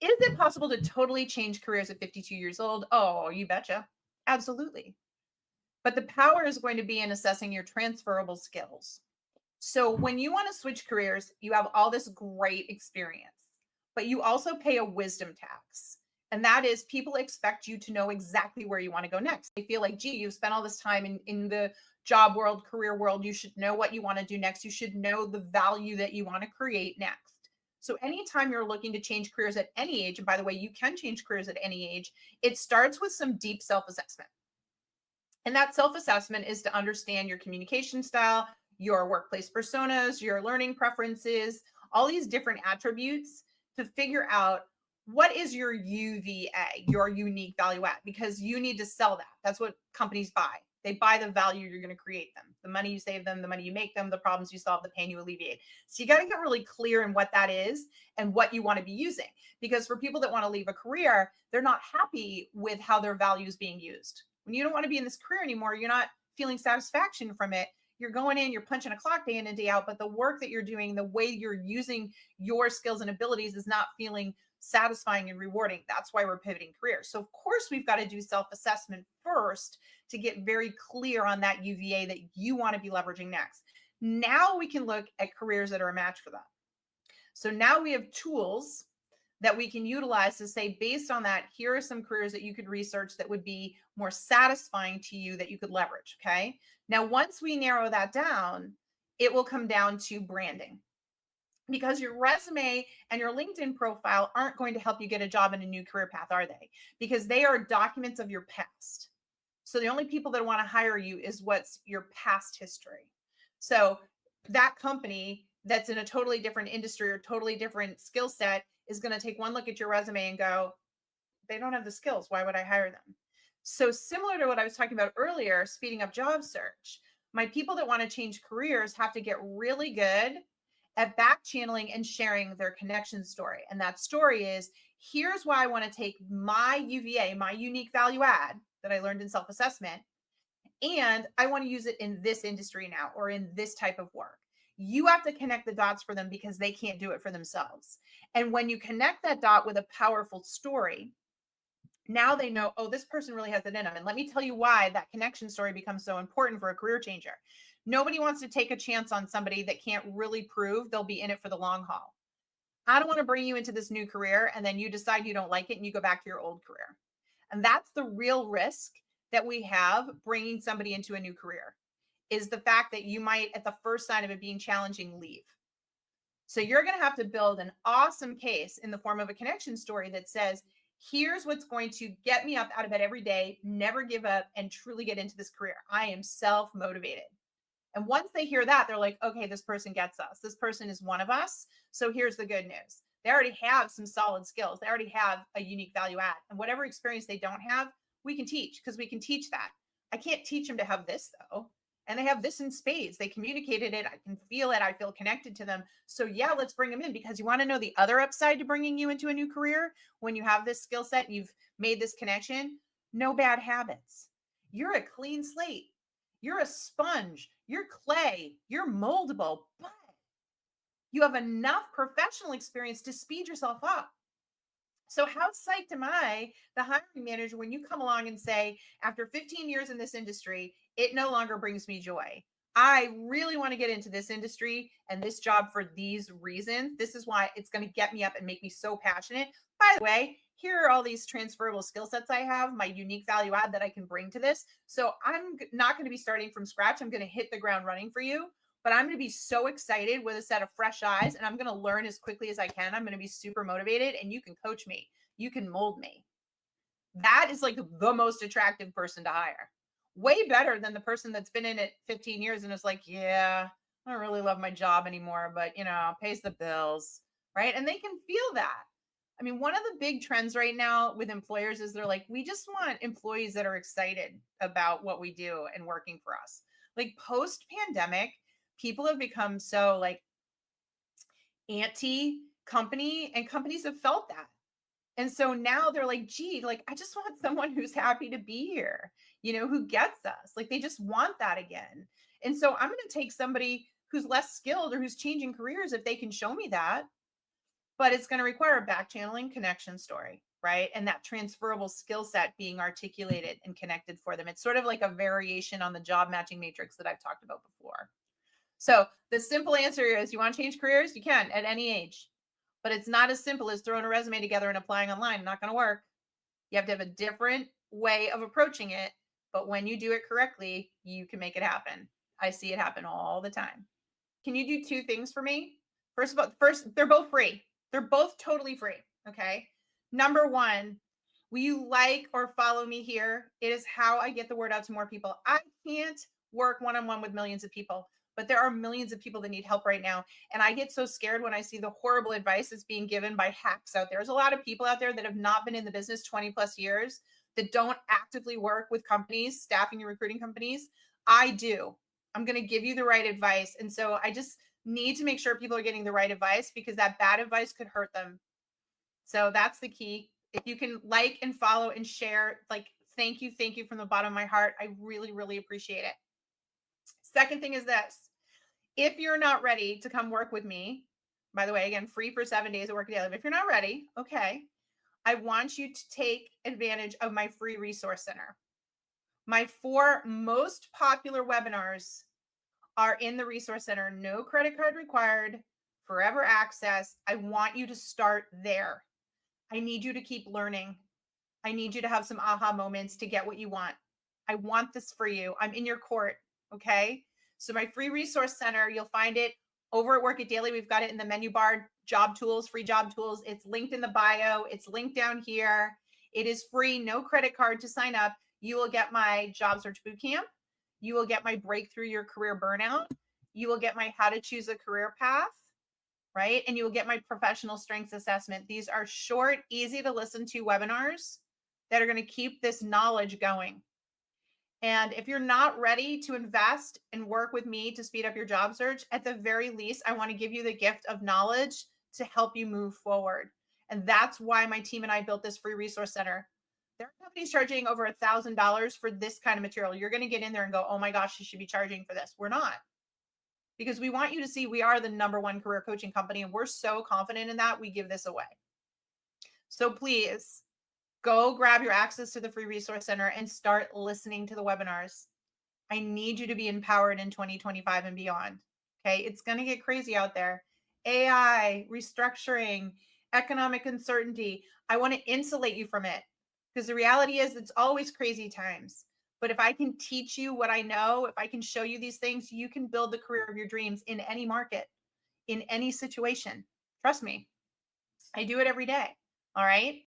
Is it possible to totally change careers at 52 years old? Oh, you betcha. Absolutely. But the power is going to be in assessing your transferable skills. So when you want to switch careers, you have all this great experience, but you also pay a wisdom tax. And that is people expect you to know exactly where you want to go next. They feel like, gee, you've spent all this time in the job world, career world. You should know what you want to do next. You should know the value that you want to create next. So anytime you're looking to change careers at any age, and by the way, you can change careers at any age, it starts with some deep self-assessment. And that self-assessment is to understand your communication style, your workplace personas, your learning preferences, all these different attributes to figure out what is your UVA, your unique value add, because you need to sell that. That's what companies buy. They buy the value you're going to create them, the money you save them, the money you make them, the problems you solve, the pain you alleviate. So you got to get really clear in what that is and what you want to be using. Because for people that want to leave a career, they're not happy with how their value is being used. When you don't want to be in this career anymore, you're not feeling satisfaction from it. You're going in, you're punching a clock day in and day out, but the work that you're doing, the way you're using your skills and abilities is not feeling satisfying and rewarding. That's why we're pivoting careers. So of course we've got to do self-assessment first to get very clear on that UVA that you want to be leveraging next. Now we can look at careers that are a match for that. So now we have tools that we can utilize to say, based on that, here are some careers that you could research that would be more satisfying to you that you could leverage. Okay. Now, once we narrow that down, it will come down to branding, because your resume and your LinkedIn profile aren't going to help you get a job in a new career path, are they? Because they are documents of your past. So the only people that want to hire you is what's your past history. So that company that's in a totally different industry or totally different skill set is going to take one look at your resume and go, they don't have the skills. Why would I hire them? So similar to what I was talking about earlier, speeding up job search, my people that want to change careers have to get really good at back channeling and sharing their connection story. And that story is, here's why I want to take my UVA, my unique value add that I learned in self-assessment, and I want to use it in this industry now or in this type of work. You have to connect the dots for them because they can't do it for themselves. And when you connect that dot with a powerful story, now they know, oh, this person really has it in them. And let me tell you why that connection story becomes so important for a career changer. Nobody wants to take a chance on somebody that can't really prove they'll be in it for the long haul. I don't want to bring you into this new career and then you decide you don't like it and you go back to your old career. And that's the real risk that we have bringing somebody into a new career, is the fact that you might, at the first sign of it being challenging, leave. So you're going to have to build an awesome case in the form of a connection story that says, here's what's going to get me up out of bed every day, never give up, and truly get into this career. I am self-motivated. And once they hear that, they're like, okay, this person gets us. This person is one of us. So here's the good news. They already have some solid skills. They already have a unique value add. And whatever experience they don't have, we can teach, because we can teach that. I can't teach them to have this, though. And they have this in spades. They communicated it. I can feel it. I feel connected to them. So yeah, let's bring them in, because you want to know the other upside to bringing you into a new career. When you have this skill set, you've made this connection, no bad habits. You're a clean slate. You're a sponge. You're clay. You're moldable, but you have enough professional experience to speed yourself up. So how psyched am I, the hiring manager, when you come along and say, after 15 years in this industry, it no longer brings me joy. I really want to get into this industry and this job for these reasons. This is why it's going to get me up and make me so passionate. By the way, here are all these transferable skill sets I have, my unique value add that I can bring to this. So I'm not going to be starting from scratch. I'm going to hit the ground running for you, but I'm going to be so excited with a set of fresh eyes, and I'm going to learn as quickly as I can. I'm going to be super motivated, and you can coach me. You can mold me. That is like the most attractive person to hire. Way better than the person that's been in it 15 years and is like, yeah, I don't really love my job anymore, but pays the bills, right? And they can feel that. I mean, one of the big trends right now with employers is they're like, we just want employees that are excited about what we do and working for us. Like post-pandemic, people have become so like anti-company, and companies have felt that. And so now they're like, gee, like, I just want someone who's happy to be here, who gets us. Like, they just want that again. And so I'm going to take somebody who's less skilled or who's changing careers if they can show me that. but it's going to require a back channeling connection story, right? And that transferable skill set being articulated and connected for them. It's sort of like a variation on the job matching matrix that I've talked about before. So the simple answer is, you want to change careers? You can at any age, but it's not as simple as throwing a resume together and applying online. Not going to work. You have to have a different way of approaching it. But when you do it correctly, you can make it happen. I see it happen all the time. Can you do 2 things for me? First, they're both free. They're both totally free. Okay. Number 1, will you like or follow me here? It is how I get the word out to more people. I can't work one-on-one with millions of people, but there are millions of people that need help right now. And I get so scared when I see the horrible advice that's being given by hacks out there. There's a lot of people out there that have not been in the business 20 plus years, that don't actively work with companies, staffing and recruiting companies. I do. I'm going to give you the right advice. And so I just need to make sure people are getting the right advice, because that bad advice could hurt them. So that's the key. If you can like and follow and share, like, thank you from the bottom of my heart. I really, really appreciate it. Second thing is this. If you're not ready to come work with me, by the way, again, free for 7 days at Work Daily. But if you're not ready, okay, I want you to take advantage of my free resource center. My 4 most popular webinars are in the resource center. No credit card required, forever access. I want you to start there. I need you to keep learning. I need you to have some aha moments to get what you want. I want this for you. I'm in your court. Okay. So my free resource center, you'll find it over at Work It Daily. We've got it in the menu bar, job tools, free job tools. It's linked in the bio. It's linked down here. It is free, no credit card to sign up. You will get my job search bootcamp. You will get my breakthrough your career burnout. You will get my how to choose a career path, right? And you will get my professional strengths assessment. These are short, easy to listen to webinars that are going to keep this knowledge going. And if you're not ready to invest and work with me to speed up your job search, at the very least, I want to give you the gift of knowledge to help you move forward. And that's why my team and I built this free resource center. There are companies charging over $1,000 for this kind of material. You're going to get in there and go, oh my gosh, you should be charging for this. We're not. Because we want you to see we are the #1 career coaching company, and we're so confident in that we give this away. So please go grab your access to the free resource center and start listening to the webinars. I need you to be empowered in 2025 and beyond. Okay. It's going to get crazy out there. AI, restructuring, economic uncertainty. I want to insulate you from it, because the reality is it's always crazy times. But if I can teach you what I know, if I can show you these things, you can build the career of your dreams in any market, in any situation. Trust me, I do it every day. All right.